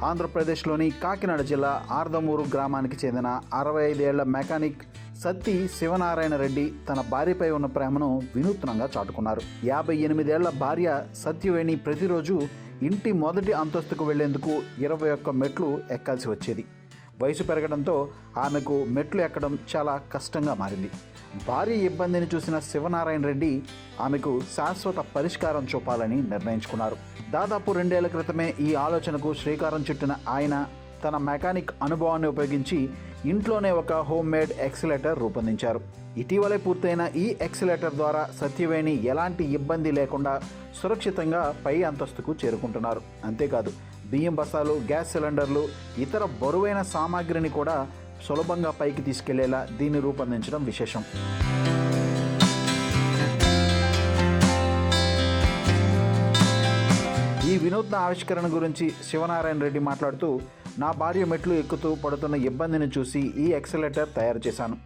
ఆంధ్రప్రదేశ్లోని కాకినాడ జిల్లా ఆర్దమూరు గ్రామానికి చెందిన 65 ఏళ్ల మెకానిక్ సత్తి శివనారాయణ రెడ్డి తన భార్యపై ఉన్న ప్రేమను వినూత్నంగా చాటుకున్నారు. 58 ఏళ్ల భార్య సత్యవేణి ప్రతిరోజు ఇంటి మొదటి అంతస్తుకు వెళ్లేందుకు 21 మెట్లు ఎక్కాల్సి వచ్చేది. వయసు పెరగడంతో ఆమెకు మెట్లు ఎక్కడం చాలా కష్టంగా మారింది. భార్య ఇబ్బందిని చూసిన శివనారాయణ రెడ్డి ఆమెకు శాశ్వత పరిష్కారం చూపాలని నిర్ణయించుకున్నారు. దాదాపు 2 ఏళ్ల క్రితమే ఈ ఆలోచనకు శ్రీకారం చుట్టిన ఆయన తన మెకానిక్ అనుభవాన్ని ఉపయోగించి ఇంట్లోనే ఒక హోమ్ మేడ్ ఎక్సిలేటర్ రూపొందించారు. ఇటీవలే పూర్తయిన ఈ ఎక్సిలేటర్ ద్వారా సత్యవేణి ఎలాంటి ఇబ్బంది లేకుండా సురక్షితంగా పై అంతస్తుకు చేరుకుంటున్నారు. అంతేకాదు బియ్యం బస్తాలు, గ్యాస్ సిలిండర్లు, ఇతర బరువైన సామాగ్రిని కూడా సులభంగా పైకి తీసుకెళ్లేలా దీన్ని రూపొందించడం విశేషం. ఈ వినూత్న ఆవిష్కరణ గురించి శివనారాయణ రెడ్డి మాట్లాడుతూ, నా భార్య మెట్లు ఎక్కుతూ పడుతున్న ఇబ్బందిని చూసి ఈ ఎక్సలేటర్ తయారు చేశాను.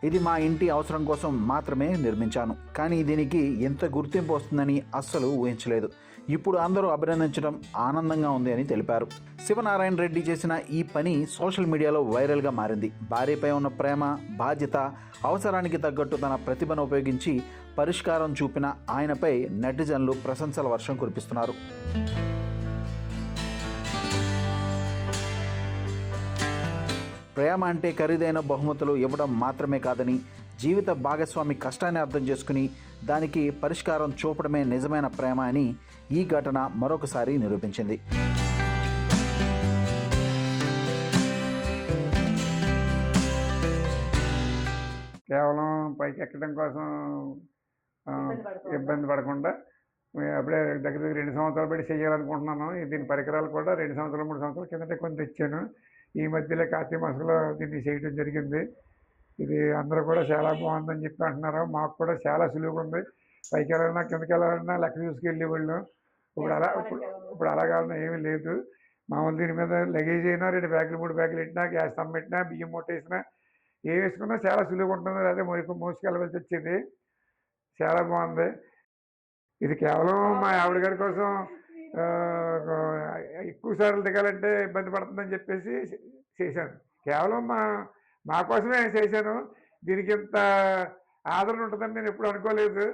ఇది మా ఇంటి అవసరం కోసం మాత్రమే నిర్మించాను, కానీ దీనికి ఎంత గుర్తింపు వస్తుందని అస్సలు ఊహించలేదు. ఇప్పుడు అందరూ అభినందించడం ఆనందంగా ఉంది అని తెలిపారు. శివనారాయణ రెడ్డి చేసిన ఈ పని సోషల్ మీడియాలో వైరల్గా మారింది. భార్యపై ఉన్న ప్రేమ, బాధ్యత, అవసరానికి తగ్గట్టు తన ప్రతిభను ఉపయోగించి పరిష్కారం చూపిన ఆయనపై నెటిజన్లు ప్రశంసల వర్షం కురిపిస్తున్నారు. ప్రేమ అంటే ఖరీదైన బహుమతులు ఇవ్వడం మాత్రమే కాదని, జీవిత భాగస్వామి కష్టాన్ని అర్థం చేసుకుని దానికి పరిష్కారం చూపడమే నిజమైన ప్రేమ అని ఈ ఘటన మరొకసారి నిరూపించింది. కేవలం పైకి ఎక్కడం కోసం ఇబ్బంది పడకుండా అప్పుడే దగ్గర 2 సంవత్సరాలు పెట్టి చేయాలనుకుంటున్నాను. దీని పరికరాలు కూడా 2 సంవత్సరాలు 3 సంవత్సరాల కిందటే కొని తెచ్చాను. ఈ మధ్యలో కార్తీక మాసంలో దీన్ని చేయడం జరిగింది. ఇది అందరూ కూడా చాలా బాగుందని చెప్పి అంటున్నారు. మాకు కూడా చాలా సులువుగా ఉంది. పైకి వెళ్ళాలన్నా కిందకి వెళ్ళాలన్నా లెక్క చూసుకెళ్ళి వాళ్ళు ఇప్పుడు అలా కావాలన్నా ఏమీ లేదు. మామూలు దీని మీద లగేజ్ అయినా 2 బ్యాగులు 3 బ్యాగులు పెట్టినా, గ్యాస్ స్టవ్ పెట్టినా, బియ్యం మూట వేసినా, ఏ వేసుకున్నా చాలా సులువుగా ఉంటుంది. అదే మోసుకెళ్ళవలసి వచ్చింది. చాలా బాగుంది. ఇది కేవలం మా ఆవిడ గారి కోసం ఎక్కువ సార్లు దిగాలంటే ఇబ్బంది పడుతుందని చెప్పేసి చేశాను. కేవలం మా కోసమే చేశాను. దీనికి ఇంత ఆదరణ ఉంటుందని నేను ఎప్పుడు అనుకోలేదు.